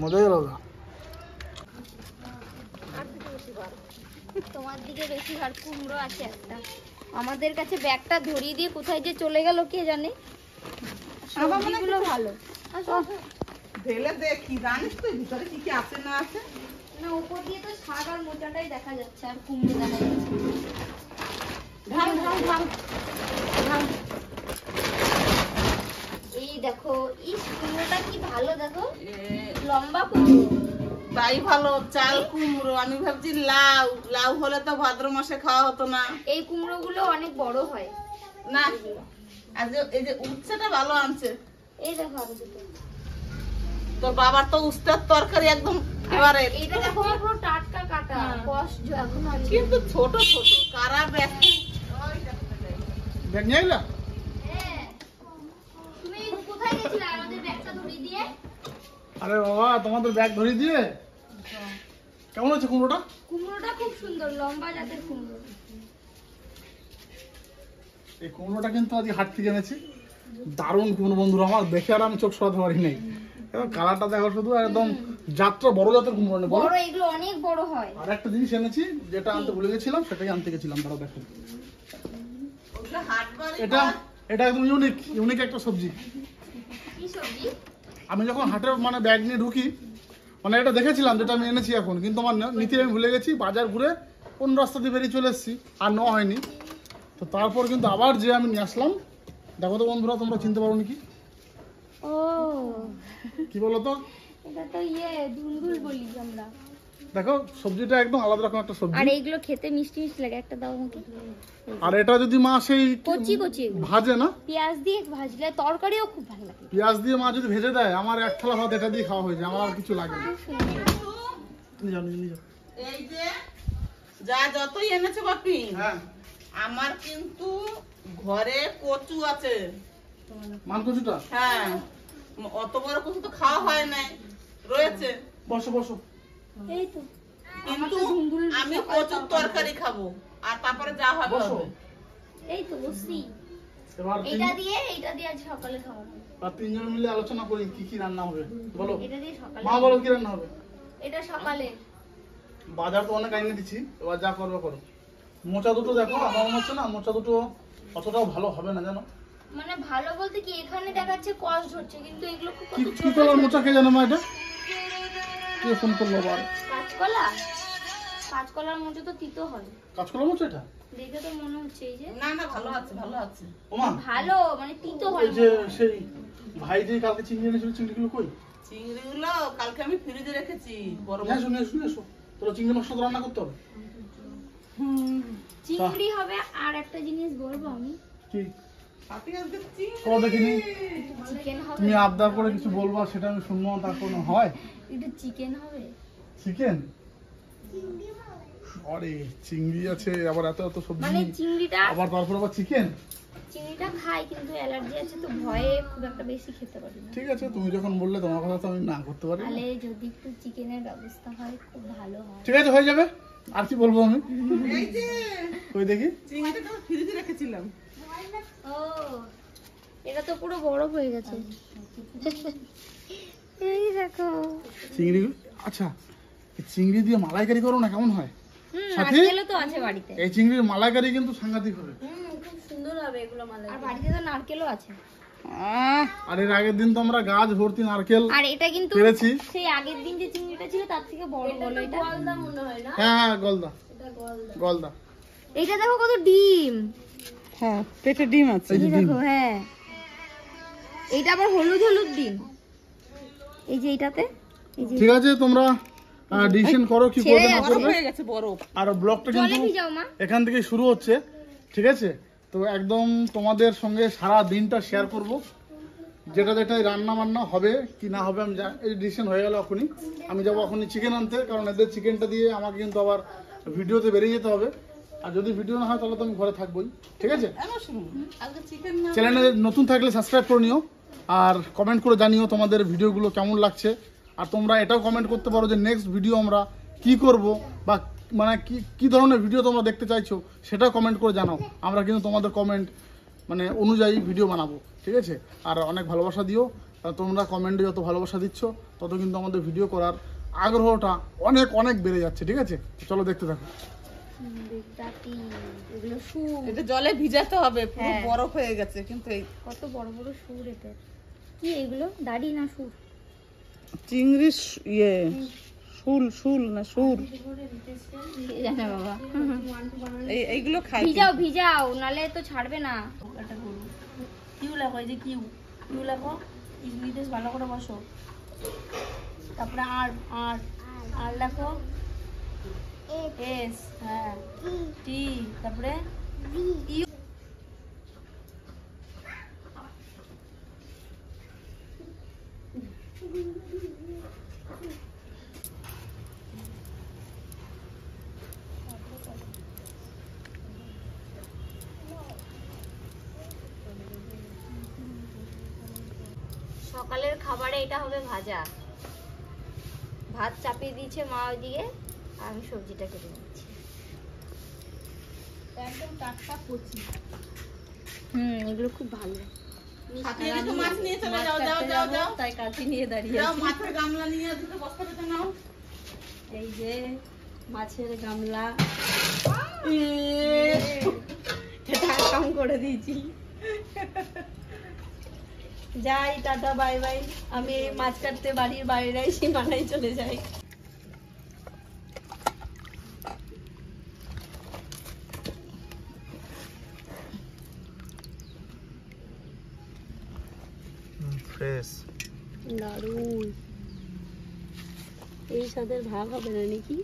মজাই আলাদা। তোমার দিকে বেশি ভার। কুমড়ো আছে একটা, আমাদের কাছে ব্যাগটা ধরিয়ে দিয়ে কোথায় যে চলে গেল কে জানে। সবজিগুলো ভালো। ঢেলে দেখি, জানিস তো ভিতরে কি কি আছে না আছে। না, উপর দিয়ে তো শাক আর মোচাটাই দেখা যাচ্ছে, আর কুমড়ো দেখা যাচ্ছে। ঢাল ঢাল ঢাল ঢাল। এই দেখো, এই কুমড়োটা কি ভালো, দেখো লম্বা কুমড়ো। তাই ভালো, চাল কুমড়ো। আমি ভাবছি লাউ, লাউ হলে তো ভাদ্র মাসে খাওয়া হতো না। এই কুমড়ো গুলো অনেক বড় হয় না, আজ এই যে উচ্ছেটা ভালো আনছে। এই দেখো আরো দুটো। তোর বাবার তো উস্তার তরকারি একদম ফেভারিট। এইটা দেখো পুরো টাটকা কাটা, কষ এখন আছে। কিন্তু ছোট ছোট কারা ব্যাগ। ব্যাগ নিয়ে এলা? হ্যাঁ, তুমি কোথায় গেছিলে আমাদের ব্যাগটা ধরিয়ে দিয়ে? আরে বাবা, তোমাদের ব্যাগ ধরিয়ে দিয়ে। কেমন হচ্ছে কুমড়োটা? কুমড়োটা খুব সুন্দর, লম্বা জাতের কুমড়ো। এই কুমড়োটা কিন্তু আজকে হাট থেকে এনেছি। দারুণ কুমড়ো বন্ধুরা, আমার দেখে আর আমি চোখ সরাতে পারি নাই। এবার কালারটা দেখো শুধু, একদম জাতটা বড় জাতের কুমড়ো নেই, বড়, এগুলো অনেক বড় হয়। আর একটা জিনিস এনেছি যেটা আনতে ভুলে গেছিলাম, সেটাই আনতে গেছিলাম। তারা দেখো, এটা এটা একদম ইউনিক একটা সবজি। কি সবজি? আমি যখন হাটে মানে ব্যাগ নিয়ে ঢুকি, মানে এটা দেখেছিলাম যেটা আমি এনেছি এখন, কিন্তু আমার নিতে আমি ভুলে গেছি। বাজার ঘুরে কোন রাস্তা দিয়ে বেরিয়ে চলে এসেছি, আর নেওয়া হয়নি। তো তারপর কিন্তু আবার যে আমি নিয়ে আসলাম। দেখো তো বন্ধুরা, তোমরা চিনতে পারো নাকি? ও, কি বলো তো? এটা তো ধুন্দুল বলি আমরা। দেখো, সবজিটা একদম আলাদা রকম একটা সবজি। আর এইগুলো খেতে মিষ্টি মিষ্টি লাগে, একটা দাও আমাকে। আর এটা যদি মা সেই কচি কচি ভাজে না, পেঁয়াজ দিয়ে ভাজলে তরকারিও খুব ভালো লাগে। পেঁয়াজ দিয়ে মা যদি ভেজে দেয়, আমার এক থালা ভাত এটা দিয়ে খাওয়া হয়ে যায়, আমার আর কিছু লাগে না। নিয়ে যাও, নিয়ে যাও। এই যে যা যতই এনেছে বাপি, হ্যাঁ, আমার কিন্তু ঘরে কচু আছে। মান কচুটা? হ্যাঁ, অত বড় কচু তো খাওয়া হয় নাই, রয়েছে। বসো বসো। এই তো কিন্তু আমি কচুর তরকারি খাবো, আর তারপরে যা হবে বসো। হবে। এই তো বসছি। এবার এইটা দিয়ে আজ সকালে খাওয়া হবে। তিনজন মিলে আলোচনা করি কি কি রান্না হবে। বলো এটা দিয়ে সকালে। মা, বলো কি রান্না হবে? এটা সকালে। বাজার তো অনেক আইনে দিচ্ছি, এবার যা করবে করো। মোচা দুটো দেখো, আমার মনে হচ্ছে না মোচা দুটো অতটাও ভালো হবে না, জানো? মানে ভালো বলতে কি, এখানে দেখাচ্ছে কষ ধরছে, কিন্তু এগুলো খুব কি কত কি ছোট কালার ছোট। মোচা কে জানো মা? এটা কে ফোন করলো আবার? কাঁচকলা। কাঁচকলার মধ্যে তো তিতো হয়, কাঁচকলা মোচা এটা? দেখে তো মনে হচ্ছে। এই যে না না, ভালো আছে ভালো আছে। ওমা, ভালো, মানে তিতো হয়। এই যে সেই ভাই যে কালকে চিংড়ি এনেছিল, চিংড়িগুলো কই? চিংড়িগুলো কালকে আমি ফ্রিজে রেখেছি। বড় নিয়ে এসো, নিয়ে এসো, নিয়ে এসো। তোরা চিংড়ি মাছটা তো রান্না করতে হবে। চিংড়ি হবে। আর একটা জিনিস বলবো আমি, কি? বাপি আজকে চিংড়ি। চলো দেখিনি। চিকেন হবে। তুমি আবদার করে কিছু বলবা, সেটা আমি শুনবো, তার কোনো হয়? একটু চিকেন হবে। চিকেন? আরে চিংড়ি আছে, আবার এত এত সবজি, মানে চিংড়িটা আবার তারপর আবার চিকেন। খাই, কিন্তু অ্যালার্জি আছে তো ভয়ে খুব একটা বেশি খেতে পারি না। ঠিক আছে, তুমি যখন বললে, তোমার কথা তো আমি না করতে পারি না। তাহলে যদি একটু চিকেনের ব্যবস্থা হয় খুব ভালো হয়। ঠিক আছে, হয়ে যাবে। আর কি বলবো আমি? এই যে ওই দেখি। চিংড়িটা ফ্রিজে রেখেছিলাম। ও, এটা তো পুরো বরফ হয়ে গেছে। এই দেখো। চিংড়ি, আচ্ছা, এই চিংড়ি দিয়ে মালাইকারি করো না, কেমন হয়? সাথী? নারকেলও তো আছে বাড়িতে। এই চিংড়ির মালাইকারি কিন্তু সাংঘাতিক হবে। খুব সুন্দর হবে এগুলো মালাই। আর বাড়িতে তো নারকেলও আছে। আর এর আগের দিন তো আমরা গাছ ভর্তি নারকেল আর এটা কিন্তু পেরেছি। সেই আগের দিন যে চিংড়িটা ছিল তার থেকে বড় বলো। এটা গলদা মনে হয় না? হ্যাঁ হ্যাঁ, গলদা। এটা গলদা। গলদা। এইটা দেখো কত ডিম। হ্যাঁ, পেটে ডিম আছে। এই যে এই ডিম। দেখো, হ্যাঁ, এইটা আবার হলুদ হলুদ ডিম। এই যে এইটাতে, এই যে ঠিক আছে, তোমরা ডিসিশন করো কি ছেড়ে করবে না যাচ্ছে। করবে। হয়ে গেছে বরফ। আর ব্লগটা জলে কিন্তু ভিজাও মা। এখান থেকে শুরু হচ্ছে, ঠিক আছে? তো একদম তোমাদের সঙ্গে সারা দিনটা শেয়ার করব, যেটা যেটা রান্না বান্না হবে কি না হবে। আমি এই ডিসিশন হয়ে গেল এখনই। আমি যাবো এখনই চিকেন আনতে, কারণ এদের চিকেনটা দিয়ে আমাকে কিন্তু আবার ভিডিওতে বেরিয়ে যেতে হবে। আর যদি ভিডিও না হয় তাহলে তো আমি ঘরে থাকবোই, ঠিক আছে? আজকে চিকেন না। চ্যানেলে নতুন থাকলে সাবস্ক্রাইব করে নিও, আর কমেন্ট করে জানিও তোমাদের ভিডিওগুলো কেমন লাগছে। আর তোমরা এটাও কমেন্ট করতে পারো যে নেক্সট ভিডিও আমরা কি করব, বা মানে কি ধরনের ভিডিও তোমরা দেখতে চাইছো, সেটাও কমেন্ট করে জানাও। আমরা কিন্তু তোমাদের কমেন্ট মানে অনুযায়ী ভিডিও বানাবো, ঠিক আছে? আর অনেক ভালোবাসা দিও, আর তোমরা কমেন্টে যত ভালোবাসা দিচ্ছ তত কিন্তু আমাদের ভিডিও করার আগ্রহটা অনেক অনেক বেড়ে যাচ্ছে, ঠিক আছে? চলো দেখতে থাকো। এগুলো সুর, এটা জলে ভিজাতে হবে, পুরো হ্যাঁ। বরফ হয়ে গেছে। কিন্তু এই কত বড় বড় সুর এটা। কি এগুলো দাড়ি না সুর? চিংড়ি ইয়ে শুল না সুর, কে জানে বাবা। এইগুলো খাই। ভিজাও ভিজাও, নালে তো ছাড়বে না। কিউ লেখো, এই যে কিউ কিউ লেখো, ইংলিশ ভালো করে বসো। তারপরে আর আর আর লেখো, এস, হ্যাঁ, টি, তারপরে ইউ। সকালের খাবারে এটা হবে ভাজা। ভাত চাপিয়ে দিয়েছে মা ওইদিকে, আর আমি সবজিটা কেটে নিচ্ছি। একদম টাটকা কচি। এগুলো খুব ভালো। সাথে কিছু মাছ নিয়ে চলে যাও, যাও যাও যাও, তাই কাঠি নিয়ে দাঁড়িয়ে যাও আছি। মাছের গামলা নিয়ে দুটো বস্তা পেতে নাও। এই যে মাছের গামলা, এটা কাম করে দিয়েছি। যাই, টাটা, বাই বাই। আমি এই মাছ কাটতে বাড়ির বাইরে সীমানায় চলে যাই। ফ্রেশ। দারুন। এই স্বাদের ভাগ হবে না নাকি?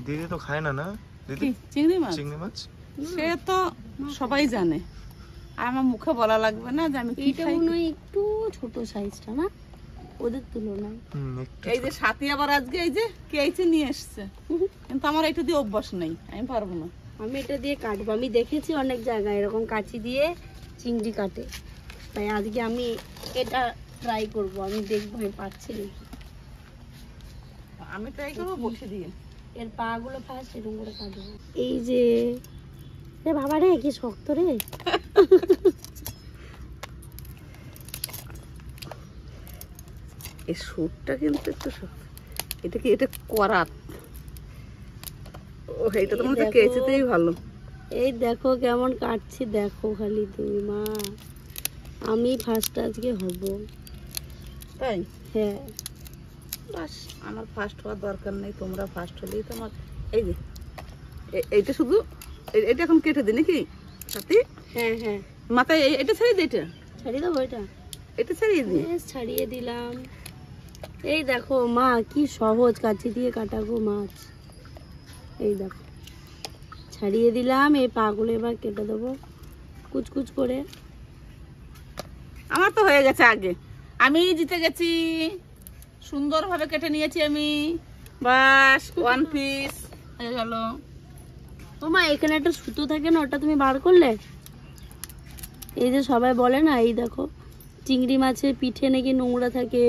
দিদি তো খায় না, না দিদি? চিংড়ি মাছ, চিংড়ি মাছ সে তো সবাই জানে, আর আমার মুখে বলা লাগবে না যে আমি কি এইটা খাই। মনে হয় একটু ছোট সাইজটা না ওদের তুলনায়। একটু এই যে সাথী আবার আজকে এই যে কেচে নিয়ে এসছে, কিন্তু আমার এটা দিয়ে অভ্যাস নেই, আমি পারবো না। আমি এটা দিয়ে কাটবো। আমি দেখেছি অনেক জায়গায় এরকম কাঁচি দিয়ে চিংড়ি কাটে, তাই আজকে আমি এটা ট্রাই করব। আমি দেখবো আমি পাচ্ছি নাকি। আমি ট্রাই করবো বসে দিয়ে। এর পা গুলো ফার্স্ট এরকম করে কাটবো। এই যে রে বাবা রে, কি শক্ত রে। এই সুটটা কিন্তু একটু শক্ত। এটা কি, এটা করাত? ও এটা তো মনে হচ্ছে কেচেতেই ভালো। এই দেখো কেমন কাটছি, দেখো খালি তুমি মা। আমি ফার্স্ট আজকে হব। তাই হ্যাঁ, বাস, আমার ফার্স্ট হওয়ার দরকার নেই, তোমরা ফার্স্ট হলেই তো আমার। এই যে এইটা শুধু এটা এখন কেটে দিই নাকি সাথী? হ্যাঁ হ্যাঁ, মাথায় এটা ছেড়ে দিই, এটা ছাড়িয়ে দেবো এটা। এটা ছাড়িয়ে দিই। বেশ, ছাড়িয়ে দিলাম। এই দেখো মা, কি সহজ কাঁচি দিয়ে কাটাবো মাছ। এই দেখো ছাড়িয়ে দিলাম। এই পাগুলো এবার কেটে দেবো কুচকুচ করে। আমার তো হয়ে গেছে আগে, আমি জিতে গেছি, সুন্দরভাবে কেটে নিয়েছি আমি। বাস, ওয়ান পিস হয়ে গেল। ও মা, এখানে একটা সুতো থাকে না, ওটা তুমি বার করলে? এই যে সবাই বলে না, এই দেখো চিংড়ি মাছের পিঠে নাকি নোংরা থাকে,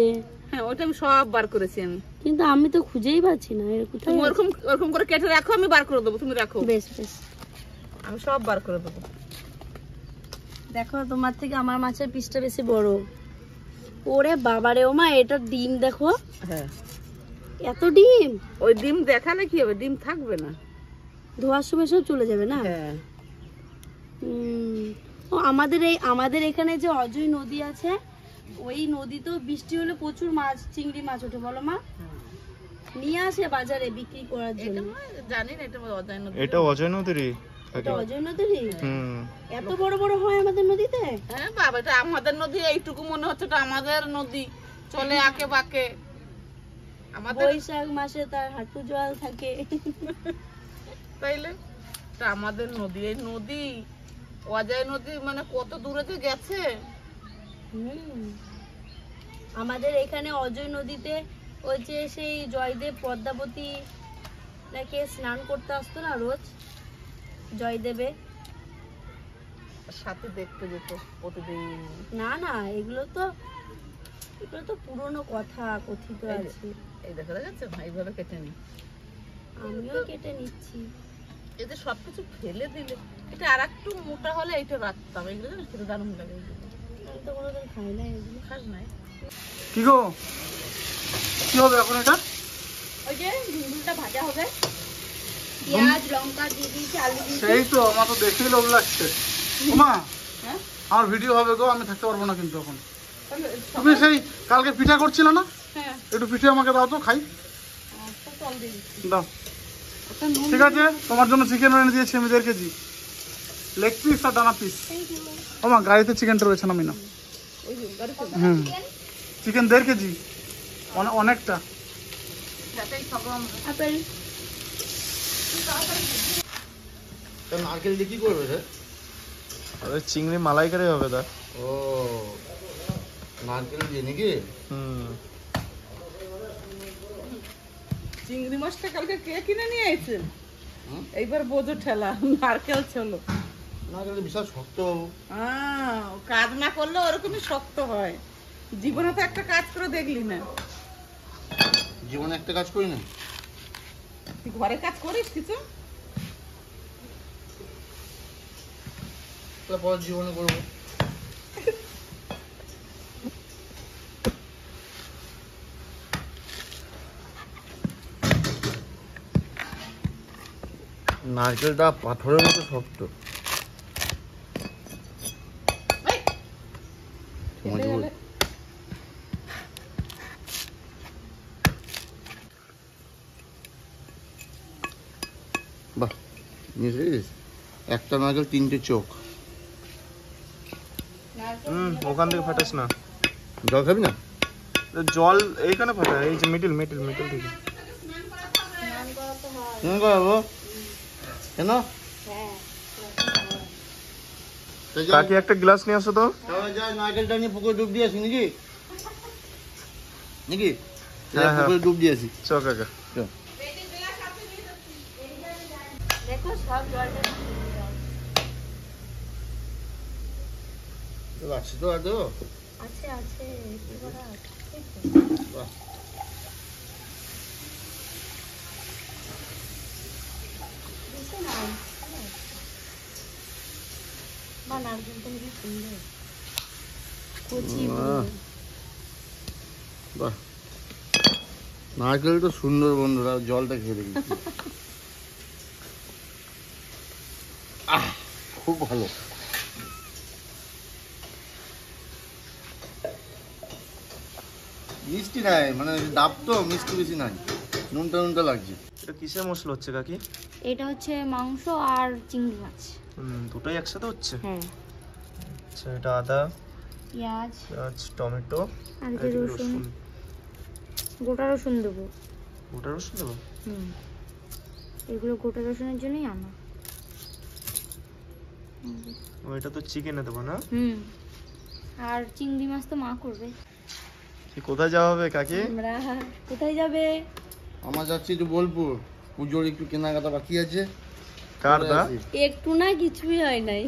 হ্যাঁ ওটা আমি সব বার করেছি আমি। কিন্তু আমি তো খুঁজেই পাচ্ছি না। এর কোথায় তুমি আছে? ওরকম ওরকম করে কেটে রাখো, আমি বার করে দেবো, তুমি রাখো। বেশ বেশ, আমি সব বার করে দেবো। দেখো তোমার থেকে আমার মাছের পিসটা বেশি বড়। ওরে বাবারে, ও মা এটা ডিম দেখো, হ্যাঁ, এত ডিম। ওই ডিম দেখালে কি হবে, ডিম থাকবে না। ধোয়ার সময় সব চলে যাবে না? হ্যাঁ, ও আমাদের এখানে যে অজয় নদী আছে, ওই নদীতেও বৃষ্টি হলে প্রচুর মাছ, চিংড়ি মাছ ওঠে, বলো মা? নিয়ে আসে বাজারে বিক্রি করার জন্য। জানি না, এটা অজায় নদী। এটা অজয় নদীরই থাকে। এটা অজয় নদীরই? হুম। এত বড় বড় হয় আমাদের নদীতে? হ্যাঁ বাবা, এটা আমাদের নদী, এইটুকু মনে হচ্ছে এটা আমাদের নদী, চলে আঁকে বাঁকে। আমাদের বৈশাখ মাসে তার হাঁটু জল থাকে। তাইলে এটা আমাদের নদী। এই নদী, অজয় নদী মানে কত দূরে যে গেছে। আমাদের এখানে অজয় নদীতে ওই যে সেই জয়দেব পদ্মাবতী নাকি স্নান করতে আসতো না রোজ, জয়দেবে। সাথে দেখতে যেত প্রতিদিন। না না, এগুলো তো পুরনো কথা, কথিত আছে। এই দেখা যাচ্ছে, এইভাবে কেটে নি। আমিও কেটে নিচ্ছি। এই যে সবকিছু ফেলে দিলে, এটা এটা আর একটু মোটা হলে এইটা রাখতাম, এগুলো জানিস খেতে দারুণ লাগে। আমি তো কোনোদিন খাই না এগুলো। খাস নাই? কি গো, কি হবে এখন এটা? ওই যে ঝুলটা ভাজা হবে, পেঁয়াজ লঙ্কা দিয়ে দিয়েছি, আলু দিয়েছি। সেই তো আমার তো দেখেই লোভ লাগছে। ওমা, হ্যাঁ আমার ভিডিও হবে গো, আমি থাকতে পারবো না কিন্তু এখন। তাহলে তুমি সেই কালকে পিঠা করছিলে না, হ্যাঁ একটু পিঠে আমাকে দাও তো, খাই। একটা জল দিয়ে দিচ্ছি। দাও, ওটা নুন ঠিক আছে। তোমার জন্য চিকেন এনে দিয়েছি আমি 1.5 কেজি, লেগ পিস আর ডানা পিস। ওমা, গাড়িতে চিকেনটা রয়েছে না মিনা। ওই যে গাড়িতে হুম, চিকেন 1.5 কেজি, অনেকটা। যাতেই খাবো আমরা। আপেল নারকেল দিয়ে কি করবে রে? আরে চিংড়ি মালাইকারি হবে দা। ও, নারকেল দিয়ে নাকি? হুম, চিংড়ি মাছটা কালকে কে কিনে নিয়ে এসেছেন? হুম? এইবার বোঝো ঠেলা, নারকেল ছিল। নারকেল বিশাল শক্ত। কাজ না করলে ওরকমই শক্ত হয়। জীবনে তো একটা কাজ করে দেখলি না। জীবনে একটা কাজ করি না। তুই ঘরে কাজ করিস কিছু? তারপর জীবনে করবো। নারকেলটা পাথরের মতো শক্ত। এই, কেটে গেলে। বাহ, বুঝেছিস? একটা নারকেল 3টে চোখ। ওখান থেকে ফাটাস না, জল খাবি না? জল এইখানে ফাটা, এই যে মিডিল থেকে। কেন করাবো? কেন? হ্যাঁ কাকি একটা গ্লাস নিয়ে আসো তো। সবাই যায় নারকেলটা নিয়ে পুকুরে ডুব দিয়ে আসি নাকি? নাকি? হ্যাঁ, হ্যাঁ। পুকুরে ডুব দিয়ে আসি। চ কাকা। চল। দেখো সব জলটা আছে তো, আর দেবো? আছে আছে কি করা আছে? বাহ। দিছে না মা, নারকেলটা কি সুন্দর কচি বাহ। বাহ, নারকেল তো সুন্দর বন্ধুরা, জলটা খেয়ে দেখি। খুব ভালো। মিষ্টি নাই, মানে ডাব তো মিষ্টি বেশি নাই, নুনটা লাগছে। এটা কিসের মশলা হচ্ছে কাকি? এটা হচ্ছে মাংস আর চিংড়ি মাছ। দুটোই একসাথে হচ্ছে। হ্যাঁ, আচ্ছা, এটা আদা, পেঁয়াজ পেঁয়াজ, টমেটো, আর এই যে রসুন, গোটা রসুন দেবো। গোটা রসুন দেবো। এগুলো গোটা রসুনের জন্যই আনা। ও, এটা তো চিকেনে দেবো না? আর চিংড়ি মাছ তো মা করবে। কি কোথায় যাওয়া হবে কাকি? আমরা কোথায় যাবে? আমার যাচ্ছি একটু বোলপুর, পুজোর একটু কেনাকাটা বাকি আছে। কার দা? একটু না, কিছুই হয় নাই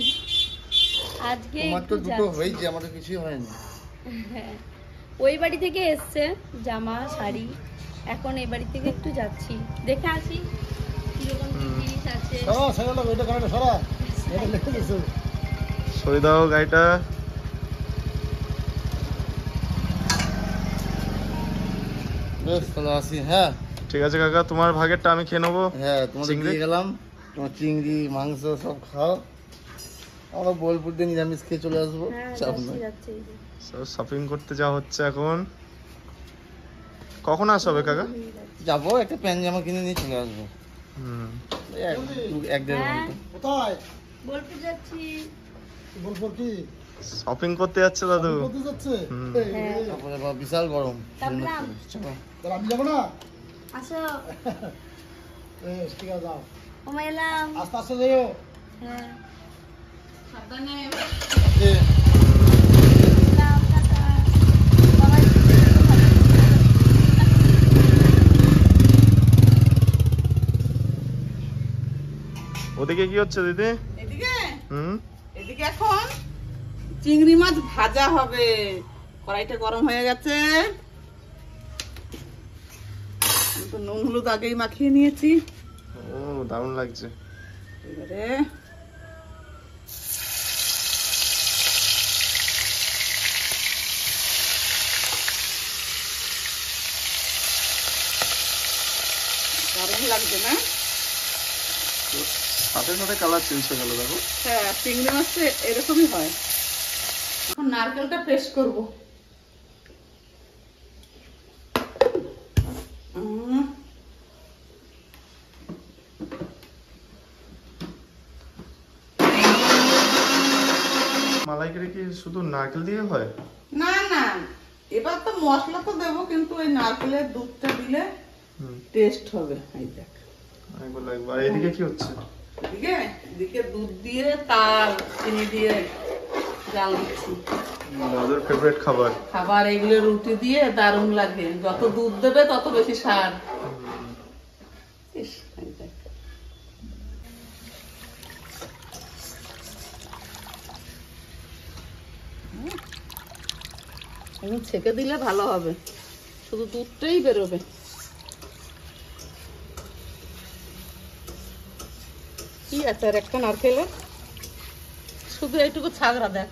আজকে। তোমার তো একটু দুটো যাচ্ছি। হয়েছে, আমাদের কিছুই হয়নি। হ্যাঁ, ওই বাড়ি থেকে এসছে জামা শাড়ি, এখন এই বাড়ি থেকে একটু যাচ্ছি, দেখে আসি কিরকম কি জিনিস আছে। সই দাও গাড়িটা। বেশ, তাহলে আসি। হ্যাঁ ঠিক আছে কাকা, তোমার ভাগেরটা আমি খেয়ে নেবো। হ্যাঁ, তোমাদের চিংড়ি? দিয়ে গেলাম। তোমার চিংড়ি মাংস সব খাও, আমরা বোলপুর দিয়ে নিরামিষ খেয়ে চলে আসবো। হ্যাঁ, চাপ যাচ্ছি নাই। যাচ্ছি এই যে। শপিং করতে যাওয়া হচ্ছে এখন। কখন আসা হবে কাকা? যাবো, একটা প্যান্ট জামা কিনে নিয়ে চলে আসবো। এই এক দেড় হ্যাঁ। ঘন্টা। কোথায়? বোলপুর যাচ্ছি। বোলপুর কি শপিং করতে যাচ্ছে দাদু। করতে যাচ্ছে? হ্যাঁ। তারপরে আবার বিশাল গরম। তামলাম। চলো। তাহলে আমি যাবো না? আসো। বেশ, ঠিক আছে, যাও, ওমা এলাম। আস্তে আস্তে যাইও। হ্যাঁ, সাবধানে। এ, এলাম, টাটা। বাবাই। ওদিকে কি হচ্ছে দিদি? এদিকে হুম, এদিকে এখন চিংড়ি মাছ ভাজা হবে। কড়াইটা গরম হয়ে গেছে। আমি তো নুন হলুদ আগেই মাখিয়ে নিয়েছি। ও দারুণ লাগছে। এবারে সাথে কালার চেঞ্জ হয়ে গেল দেখো। হ্যাঁ, চিংড়ি মাছটা এরকমই হয়। এখন নারকেলটা পেস্ট করব। মালাইকারি কি শুধু নারকেল দিয়ে হয়? না না, এবার তো মশলা তো দেবো, কিন্তু ওই নারকেলের দুধটা দিলে টেস্ট হবে। এই দেখ, একবার এদিকে কি হচ্ছে? এদিকে দুধ দিয়ে তার চিনি দিয়ে জাল দিচ্ছি। দাদুর ফেভারিট খাবার। খাবার এগুলো রুটি দিয়ে দারুণ লাগে, যত দুধ দেবে তত বেশি স্বাদ। ইস, এই দেখ। এখন ছেঁকে দিলে ভালো হবে, শুধু দুধটাই বেরোবে। কি আছে আর একটা নারকেলের, শুধু এইটুকু ছাগড়া দেখ।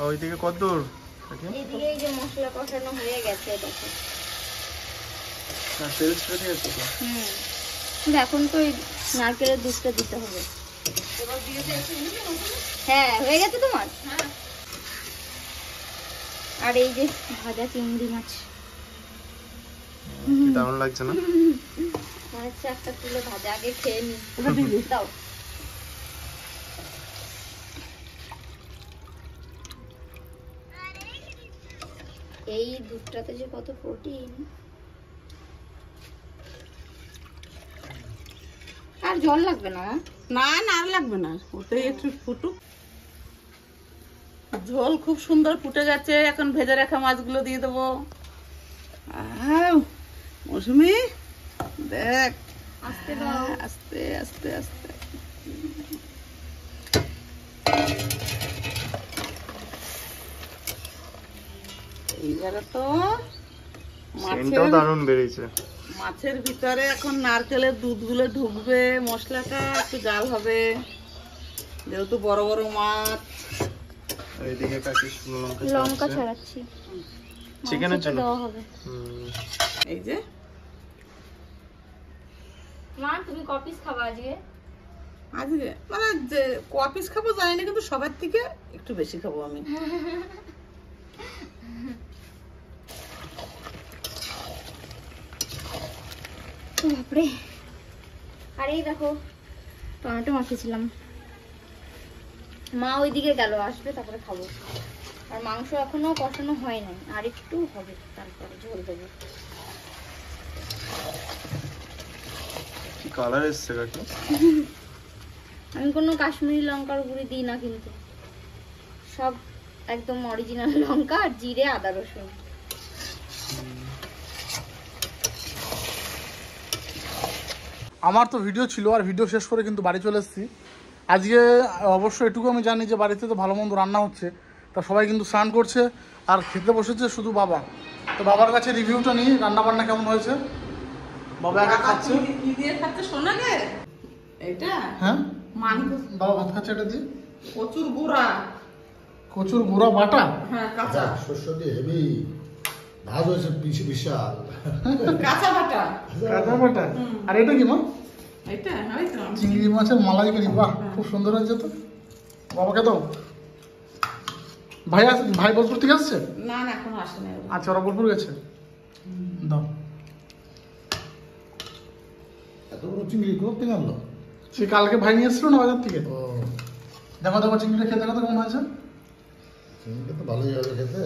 ওইদিকে কত দূর? এদিকে এই যে মশলা কষানো হয়ে গেছে দেখো। তেল ছেড়ে দিয়েছে তো। কিন্তু এখন তো এই নারকেলের দুধটা দিতে হবে। হ্যাঁ, হয়ে গেছে তোমার। আর এই যে ভাজা চিংড়ি মাছ, দারুণ লাগছে না? আচ্ছা, একটা তুলে ভাজা আগে খেয়ে নি। দাও। এই দুধটাতে যে কত প্রোটিন। আর জল লাগবে না? না না, আর লাগবে না, ওটাই একটু ফুটুক। ঝোল খুব সুন্দর ফুটে গেছে, এখন ভেজে রাখা মাছগুলো দিয়ে দেবো। মৌসুমি দেখ, আস্তে দাও। আস্তে আস্তে আস্তে। এইবারে তো সেন্টটাও দারুণ বেরিয়েছে। মাছের ভিতরে এখন নারকেলের দুধগুলো ঢুকবে, মশলাটা একটু জাল হবে, যেহেতু বড় বড় মাছ। এইদিকে কাকি শুকনো লঙ্কা ছাড়াচ্ছি চিকেনের জন্য দেওয়া হবে। এই যে মা, তুমি কপিস খাবা আজকে? আজকে মানে যে কপিস খাবো জানি না, কিন্তু সবার থেকে একটু বেশি খাবো আমি। বাপরে। আর এই দেখো টমেটো মাখিয়েছিলাম, মা ওইদিকে গেল, আসবে তারপরে খাবো। আর মাংস এখনো কষানো হয় নাই, আর একটু হবে, তারপরে ঝোল দেবো। কি কালার এসছে কাকি? আমি কোনো কাশ্মীরি লঙ্কার গুঁড়ি দিই না, কিন্তু সব একদম অরিজিনাল লঙ্কা আর জিরে আদা রসুন। আমার তো ভিডিও ছিল, আর ভিডিও শেষ করে কিন্তু বাড়ি চলে এসেছি। আজকে অবশ্য এটুকু আমি জানি যে বাড়িতে তো ভালো মন্দ রান্না হচ্ছে, তা সবাই কিন্তু স্নান করছে আর খেতে বসেছে শুধু বাবা। তো বাবার কাছে রিভিউটা নিই, রান্না বান্না কেমন হয়েছে। বাবা একা খাচ্ছে। কি দিয়ে খাচ্ছে শোনা গে? এটা হ্যাঁ, মাংস। বাবা ভাত খাচ্ছে এটা দিয়ে। কচুর গুঁড়া, কচুর গুঁড়া বাটা। হ্যাঁ কাঁচা, শস্য দিয়ে হেভি ভাজ হয়েছে, বিশাল কাঁচা বাটা। কাঁচা বাটা। আর এটা কি মা? এটা ওই তো চিংড়ি মাছের মালাইকারি। বাহ, খুব সুন্দর হয়েছে তো। বাবাকে দাও। ভাই বোলপুর থেকে আসছে? না না, এখনো আসেনি। আচ্ছা, ওরা বোলপুর গেছে। দাও। এত বড় চিংড়ি কোথা থেকে আনলো? সে কালকে ভাই নিয়ে এসেছিল না বাজার থেকে। ও, দেখো দেখো চিংড়িটা খেতে দেখো তো কেমন হয়েছে। চিংড়িটা তো ভালোই হবে খেতে।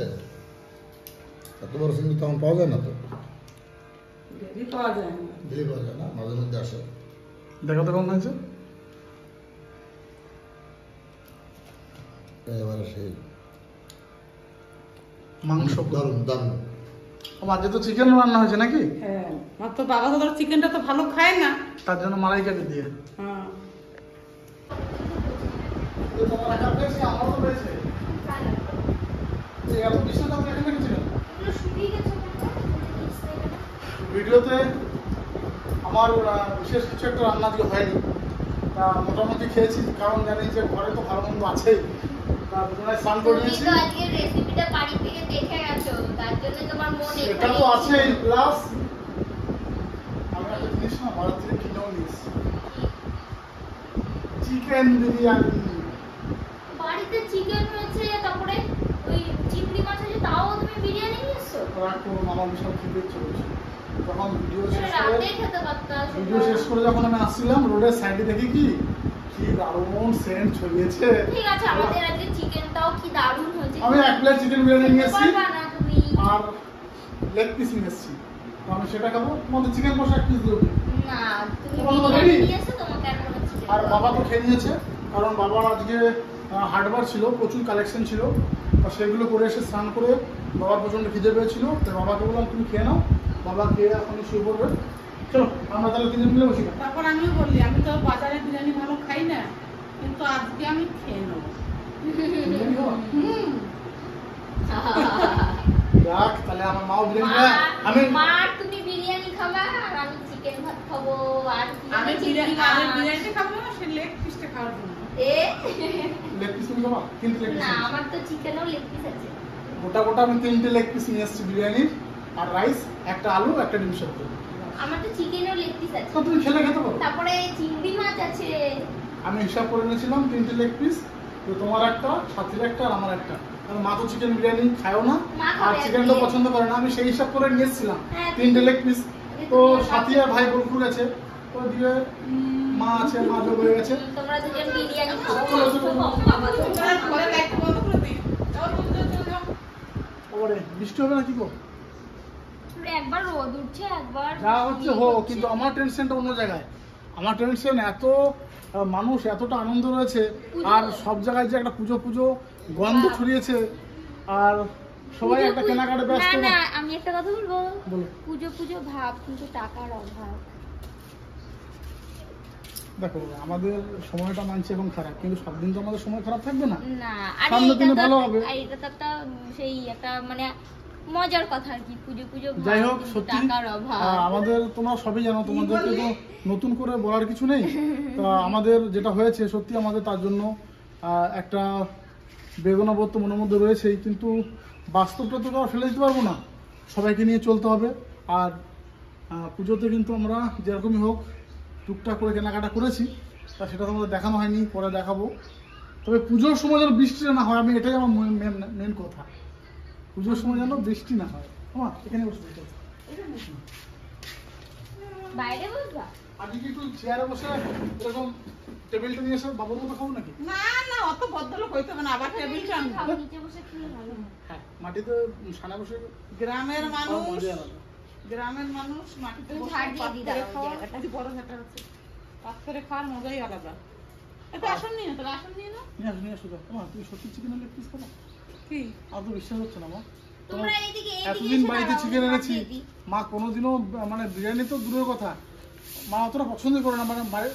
এত বড় চিংড়ি তেমন পাওয়া যায় না তো, দেরি পাওয়া যায় না। দিলে পাওয়া যায় না, মাঝে মধ্যে আসে। দেখো তো কেমন হয়েছে। এবারে সেই মাংস দারুণ দারুণ। আজকে তো চিকেন রান্না হয়েছে নাকি? হ্যাঁ, মাত্র বাবা তো ধর চিকেনটা তো ভালো খায় না, তার জন্য মালাইকারি দিয়ে। হ্যাঁ। ভিডিওতে আমার বিশেষ কিছু একটা রান্না আজকে হয়নি, তা মোটামুটি খেয়েছি, কারণ জানি যে ঘরে তো ভালো মন্দ আছেই। তার জন্য স্নান করে নিয়েছি। আজকে রেসিপিটা বাড়ি থেকে দেখে গেছো, তার জন্য তোমার মনে এটা তো আছেই, প্লাস আমি একটা জিনিস না বাজার থেকে কিনেও নিয়েছি চিকেন বিরিয়ানি। বাড়িতে চিকেন হয়েছে, তারপরে ওই চিংড়ি মাছ আছে, তাও তুমি বিরিয়ানি নিয়ে এসছো? রাগ করুন, আমার বিশাল খেতে চলেছে। তখন ভিডিও শেষ করে রাতে খেতে পারতাম। ভিডিও শেষ করে যখন আমি আসছিলাম রোডের সাইডে দেখি কি দারুণ সেন্ট ছড়িয়েছে। ঠিক আছে, আমাদের আজকে চিকেনটাও কি দারুণ হয়েছে। আমি 1 প্লেট চিকেন বিরিয়ানি নিয়ে এসেছি পারবা না তুমি। আর লেগ পিস নিয়ে এসেছি, তো আমি সেটা খাবো। তোমাদের চিকেন কষা 1 পিস দেবো। না, তুমি তোমার বিরিয়ানি বাড়ি? নিয়ে এসো, তোমাকে আর কোনো চিকেন। আর বাবা তো খেয়ে নিয়েছে, কারণ বাবার আজকে হাটবার ছিল, প্রচুর কালেকশন ছিল, তো সেগুলো করে এসে স্নান করে বাবার প্রচণ্ড খিদে পেয়েছিল, তো বাবাকে বললাম তুমি খেয়ে নাও, বাবা খেয়ে এখন শুয়ে পড়বে। চলো আমরা তাহলে 3 জন মিলে বসি। তারপর আমিও বললি আমি তো বাজারে বিরিয়ানি ভালো খাই না, কিন্তু আজকে আমি খেয়ে নেবো। যাক, তাহলে আমার মাও বিরিয়ানি খায়, আমি মা তুমি বিরিয়ানি খাবা আর আমি চিকেন ভাত খাবো। আর কি আমি চিংড়ি বিরিয়ানিটা খাবো না, সে লেগ পিসটা খাওয়ার জন্য। এ লেগ পিস নিয়ে যাবা, কিন্তু লেগ পিস না, আমার তো চিকেনও লেগ পিস আছে। গোটা গোটা আমি 3টে লেগ পিস নিয়ে এসেছি বিরিয়ানির, আর রাইস, একটা আলু, একটা ডিম সেদ্ধ। আমার তো চিকেনও লেগ পিস আছে, তো তুমি খেলে খেতে পারো। তারপরে চিংড়ি মাছ আছে। আমি হিসাব করে নিয়েছিলাম 3টে লেগ পিস, তো তোমার একটা, সাথীর একটা, আর আমার একটা। কারণ মা তো চিকেন বিরিয়ানি খায়ও না, মা খাবে আর চিকেনটা আজকে। পছন্দ করে না, আমি সেই হিসাব করে নিয়ে এসেছিলাম হ্যাঁ, 3টে লেগ পিস। তো তুমি সাথী আর ভাই বোলপুর গেছে, তো দিয়ে মা আছে, মা যোগ হয়ে গেছে। তোমরা দুজন বিরিয়ানি খাও, চলো, মাংস চলো। কম খাবা তোমরা। ঘরে লাইট বন্ধ করে দিই। যাও, যাও, যাও। ওরে বৃষ্টি হবে না কি গো? একবার রোদ উঠছে, একবার যা হচ্ছে হোক, কিন্তু আমার টেনশনটা অন্য জায়গায়। আমার টেনশন এত মানুষ, এতটা আনন্দ রয়েছে, আর সব জায়গায় যে একটা পুজো পুজো গন্ধ ছড়িয়েছে, আর সবাই একটা কেনাকাটা ব্যস্ত। না, আমি একটা কথা বলবো, বলো। পুজো পুজো ভাব, কিন্তু টাকার অভাব। দেখো, আমাদের সময়টা মানছে এখন খারাপ, কিন্তু সব দিন তো আমাদের সময় খারাপ থাকবে না। না, আরে সামনের দিনে এটা ভালো তো হবে। এটা তো একটা সেই একটা মানে মজার কথা আর কি, পুজো পুজো ভাব, যাই হোক, কিন্তু সত্যি টাকার অভাব। আমাদের, তোমরা সবই জানো, তোমাদেরকে তো নতুন করে বলার কিছু নেই। তো আমাদের যেটা হয়েছে, সত্যি আমাদের তার জন্য একটা বেদনাবোধ তো মনের মধ্যে রয়েছেই, কিন্তু বাস্তবটা তো আর ফেলে দিতে পারবো না, সবাইকে নিয়ে চলতে হবে। আর পুজোতে কিন্তু আমরা যেরকমই হোক টুকটাক করে কেনাকাটা করেছি, তা সেটা তোমাদের দেখানো হয়নি, পরে দেখাবো। তবে পুজোর সময় যেন বৃষ্টিটা না হয়, আমি এটাই আমার মেন কথা, পুজোর সময় যেন বৃষ্টি না হয়। এখানে বসে বাইরে বসবা? আজকে কি একটু চেয়ারে বসে এরকম টেবিলটা নিয়ে এসে বাবুর মতো খাবো নাকি? না না, অত ভদ্রলোক হইতে হবে না, আবার টেবিলটা আনবো। খাও, নিচে বসে খেলে ভালো হয়। হ্যাঁ, মাটিতে সানা বসে গ্রামের মানুষ, মজা আলাদা। গ্রামের মানুষ মাটিতে তুমি বসে ঝাড় দিয়ে দিই, পাথরে দাঁড়াও, খাওয়া, জায়গাটা। এই যে বড় ঘাটা আছে, পাথরে খাওয়ার মজাই আলাদা। এটা আসন নিয়ে, তাহলে আসন নিয়ে না। নিয়ে আসো যাও। তুমি সত্যি চিকেন লেগ পিস খাবো? কি আর তো বিশ্বাস হচ্ছে না মা। তোমরা এইদিকে এতদিন এসে বাড়িতে দাঁড়াও, চিকেন আমি এনেছি, ভাত দিয়ে দিই। মা কোনোদিনও মানে বিরিয়ানি তো দূরের কথা, মা অতটা পছন্দ করে না,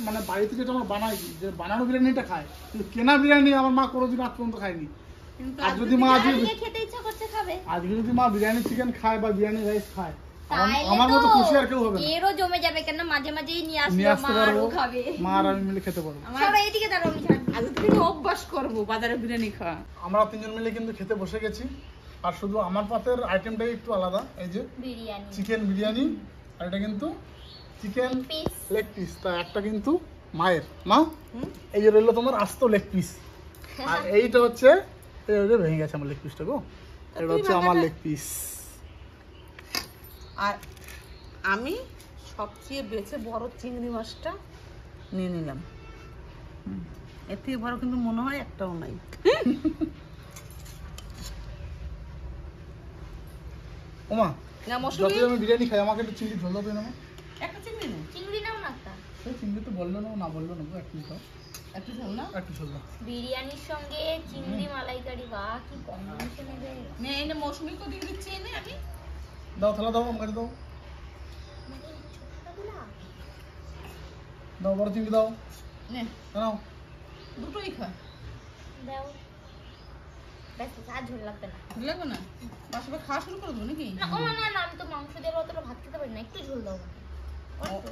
মানে বাড়িতে যেটা আমরা বানাই, যে বানানো বিরিয়ানিটা খায়, কিন্তু কেনা বিরিয়ানি আমার মা কোনোদিন আজ পর্যন্ত খায়নি। কিন্তু আর যদি মা আজকে আজকে খেতে ইচ্ছা করছে, খাবে। আজকে যদি মা বিরিয়ানি চিকেন খায় বা বিরিয়ানি রাইস খায়, তাইলে আমার মতো তো খুশি আর কেউ হবে না। এরও জমে যাবে, কেন মাঝে মাঝেই নিয়ে নিয়ে আসবে, আসতে মা পারবো, আরও খাবে। মা আর আমি মিলে খেতে পারবো। সবাই এইদিকে দাঁড়াও, আমি ঝাড় দিই। আজ থেকে অভ্যাস করবো বাজারে বিরিয়ানি খাওয়া। আমরা 3 জন মিলে কিন্তু খেতে বসে গেছি, আর শুধু আমার পাতের আইটেমটাই একটু আলাদা, এই যে বিরিয়ানি চিকেন বিরিয়ানি, আর এটা কিন্তু চিকেন পিস। Leg piece. তা একটা কিন্তু মায়ের, মা এই যে রইলো তোমার আস্ত লেগ পিস, আর এইটা হচ্ছে এই যে ভেঙে গেছে আমার লেগ পিসটা গো, এটা হচ্ছে আমার লেগ পিস। আর আমি সবচেয়ে বেছে বড় চিংড়ি মাছটা নিয়ে নিলাম। এর থেকে বড় কিন্তু মনে হয় একটাও নাই। ওমা, না মশলা যতই আমি বিরিয়ানি খাই, আমাকে একটু চিংড়ি ঝোল দেবে না মা? একটা চিংড়ি নেই, চিংড়ি নাও না একটা। সেই চিংড়ি তো বললো না বললো না গো, একটু দাও, একটু ঝোল না। একটু ঝোল দাও। বিরিয়ানির সঙ্গে চিংড়ি মালাইকারি, বাহ কি কম্বিনেশন হবে। নে এই নে মৌসুমি তো দিয়ে দিচ্ছি, এনে আমি দাও থালা দাও, আমাকে দাও, দাও বড় চিংড়ি দাও, নে নাও। দুটোই খা। দাও, ব্যাস আর ঝোল লাগবে না। ঝোল লাগবে না, বাসবে খাওয়া শুরু করে দেবো নাকি? না ও না না, আমি তো মাংস দিয়ে অতটা ভাত খেতে পারি না, একটু ঝোল দাও আমাকে। অল্প।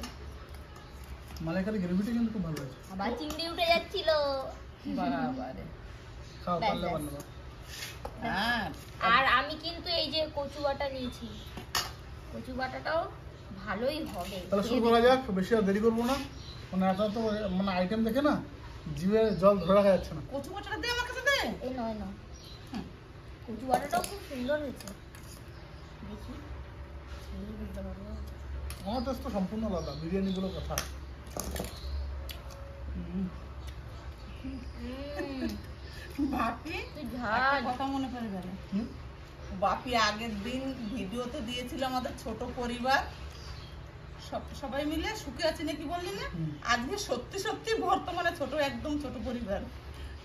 মালাইকারি গ্রেভিটা কিন্তু খুব ভালো হয়েছে। আবার চিংড়ি উঠে যাচ্ছিল। বাবারে। খাও, ব্যাস, পারলে ব্যাস। বান্না দাও। হ্যাঁ আর আমি কিন্তু এই যে কচু বাটা নিয়েছি, কচু বাটাটাও ভালোই হবে। তাহলে শুরু করা যাক, বেশি আর দেরি করবো না। মানে এত তো মানে আইটেম দেখে না জিভে জল ধরে রাখা যাচ্ছে না। কচু বাটাটা দে আমার কাছে দে। এই নয় না, কচু বাটাটাও খুব সুন্দর হয়েছে। দেখি খেয়ে বুঝতে পারবো। আমার টেস্ট তো সম্পূর্ণ আলাদা, বিরিয়ানিগুলো কথা। বাপি তুই একটা ঝাল। কথা মনে পড়ে গেল। হুম? বাপি আগের দিন ভিডিওতে দিয়েছিল আমাদের ছোট পরিবার সবাই মিলে সুখে আছি নাকি বললি না? আজকে সত্যি সত্যি বর্তমানে ছোট একদম ছোট পরিবার,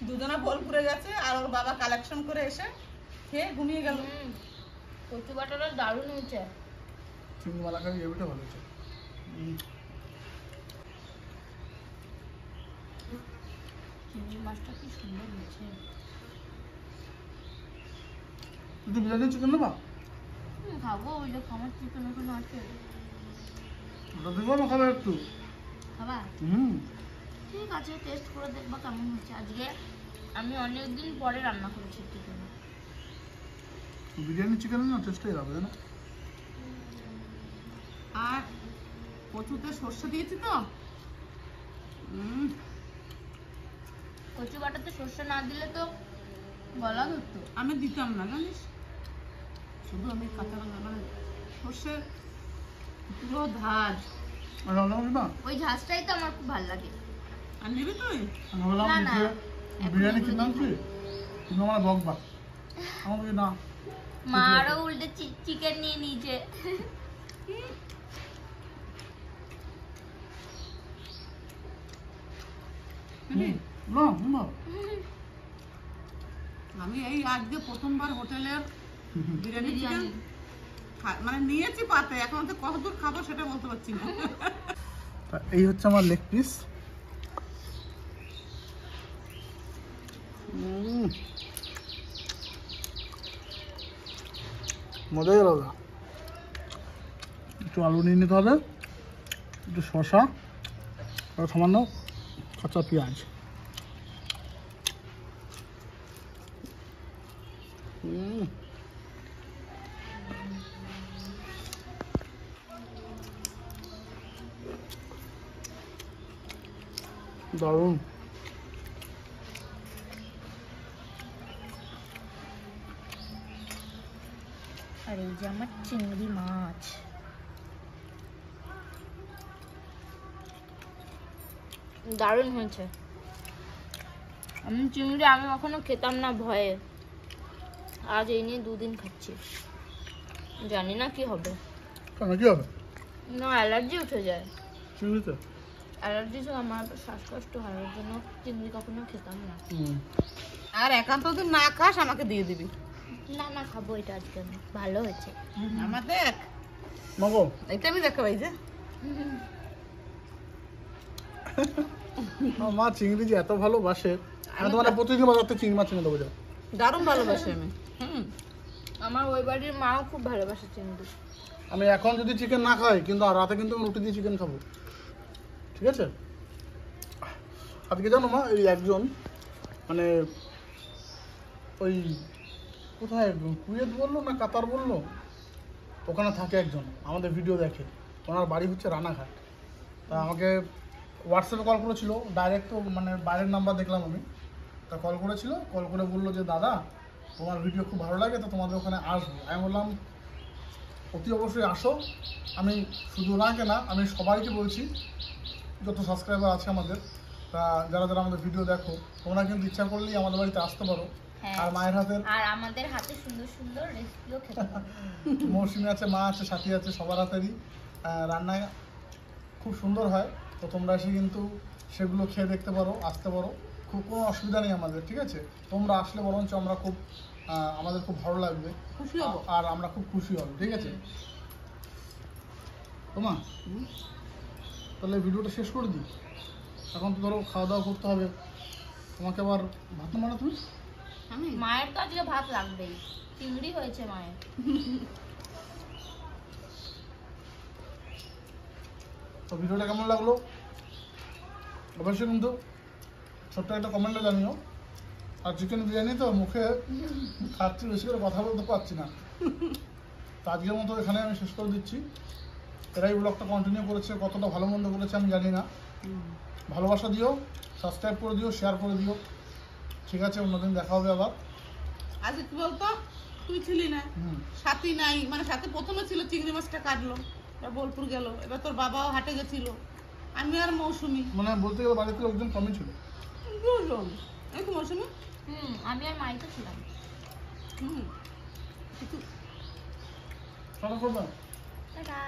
দুজনা বোলপুরে গেছে আর ওর বাবা কালেকশন করে এসে খেয়ে ঘুমিয়ে গেল। কচু বাটাটা দারুণ হয়েছে। চিংড়ি মালাকারি এবিটা ভালো হচ্ছে। চিংড়ি মাছটা কি সুন্দর হয়েছে। তুই বিরিয়ানি চিকেন নেবা? খাবো, ওই যে আমার চিকেন ওখানে আছে। ওটা দেবো না, খাবে একটু? খাবার হুম। ঠিক আছে, টেস্ট করে দেখবা কেমন হচ্ছে। আজকে আমি অনেকদিন পরে রান্না করেছি চিকেন। বিরিয়ানি চিকেনের না টেস্টটাই হবে, না? আর কচুতে সর্ষে দিয়েছি তো কচু বাটাতে সর্ষে না দিলে তো গলা ধরতো। আমি দিতাম না জানিস, শুধু আমি কাঁচা মানে সর্ষে পুরো ধার। আর রান্না করবি না? ওই ঝাঁজটাই তো আমার খুব ভালো লাগে। আর নিবি তুই? আমি বললাম না, না, যে এখন বিরিয়ানি এগুলো কিনতে আনছি, তুমি আমার বকবা। আমার বলি না, মা আরো উল্টে চিকেন নিয়ে নিয়েছে। না না। আমি এই আজকে প্রথমবার হোটেলের বিরিয়ানি চিকেন বিরিয়ানি মানে নিয়েছি পাতে, এখন তো কতদূর খাবো সেটা বলতে পারছি না। তা এই হচ্ছে আমার লেগ পিস। মজাই আলাদা। একটু আলু নিয়ে নিতে হবে, একটু শসা আর সামান্য কাঁচা পেঁয়াজ। দারুণ। আর এই যে আমার চিংড়ি মাছ। দারুণ হয়েছে। আমি চিংড়ি আমি কখনো খেতাম না ভয়ে, আজ এই নিয়ে 2 দিন খাচ্ছি। জানি না কি হবে। কেন কি হবে? না, অ্যালার্জি উঠে যায়। চিংড়িতে? অ্যালার্জি তো আমার শ্বাসকষ্ট হয়, ওর জন্য চিংড়ি কখনো খেতাম না। আর একান্ত যদি না খাস আমাকে দিয়ে দিবি। না না, খাবো এটা আজকে আমি। ভালো হয়েছে। আমার দেখ, মাগো, এটা আমি দেখা পাই যে আমার মা চিংড়ি যে এত ভালোবাসে, আমি তোমার প্রতিদিন বাজার থেকে চিংড়ি মাছ কিনে দেবো। যাও, দারুণ ভালোবাসি আমি। আমার ওই বাড়ির মাও খুব ভালোবাসে চিংড়ি। আমি এখন যদি চিকেন না খাই, কিন্তু আর রাতে কিন্তু আমি রুটি দিয়ে চিকেন খাবো, ঠিক আছে? আজকে জানো মা, এই একজন মানে ওই কোথায় কুয়েত বললো না কাতার বললো, ওখানে থাকে একজন, আমাদের ভিডিও দেখে। ওনার বাড়ি হচ্ছে রানাঘাট। তা আমাকে হোয়াটসঅ্যাপে কল করেছিল, ডাইরেক্ট তো মানে বাইরের নাম্বার দেখলাম আমি। তা কল করেছিল, কল করে বললো যে দাদা তোমার ভিডিও খুব ভালো লাগে, তো তোমাদের ওখানে আসবো। আমি বললাম অতি অবশ্যই আসো। আমি শুধু না কেনা, আমি সবাইকে বলছি, যত সাবস্ক্রাইবার আছে আমাদের, তা যারা যারা আমাদের ভিডিও দেখো, তোমরা কিন্তু ইচ্ছা করলেই আমাদের বাড়িতে আসতে পারো। আর মায়ের হাতের, আর আমাদের হাতে সুন্দর সুন্দর রেসিপিও খেতে পারো। মৌসুমি আছে, মা আছে, সাথী আছে, সবার হাতেরই রান্না খুব সুন্দর হয়। তো তোমরা এসে কিন্তু সেগুলো খেয়ে দেখতে পারো, আসতে পারো, খুব কোনো অসুবিধা নেই আমাদের, ঠিক আছে? তোমরা আসলে বরঞ্চ আমরা খুব আমাদের খুব ভালো লাগবে, খুশি হবো। আর আমরা খুব খুশি হব, ঠিক আছে? তোমা তাহলে ভিডিওটা শেষ করে দিই। এখন তো ধরো খাওয়া দাওয়া করতে হবে, তোমাকে আবার ভাত না তুমি। আমি মায়ের তো আজকে ভাত লাগবেই, চিংড়ি হয়েছে মায়ের। তো ভিডিওটা কেমন লাগলো অবশ্যই কিন্তু ছোট্ট একটা কমেন্টে জানিও। আর চিকেন বিরিয়ানি তো মুখে খাচ্ছি, বেশি করে কথা বলতে পারছি না। তো আজকের মতো এখানে আমি শেষ করে দিচ্ছি। এরাই ব্লগটা কন্টিনিউ করেছে, কতটা ভালো মন্দ করেছে আমি জানি না। ভালোবাসা দিও, সাবস্ক্রাইব করে দিও, শেয়ার করে দিও। ঠিক আছে, অন্যদিন দেখা হবে আবার। আজকে কি বলতো, তুই ছিলি না, সাথী নাই, মানে সাথে প্রথমে ছিল চিংড়ি মাছটা কাটলো, এবার বোলপুর গেল, এবার তোর বাবাও হাটে গেছিল, আমি আর মৌসুমি। মানে বলতে গেলে বাড়িতে লোকজন কমই ছিল। বুঝলাম, এই তো মৌসুমি। আমি আর মাই তো ছিলাম। হুম টাটা করবে। টাটা।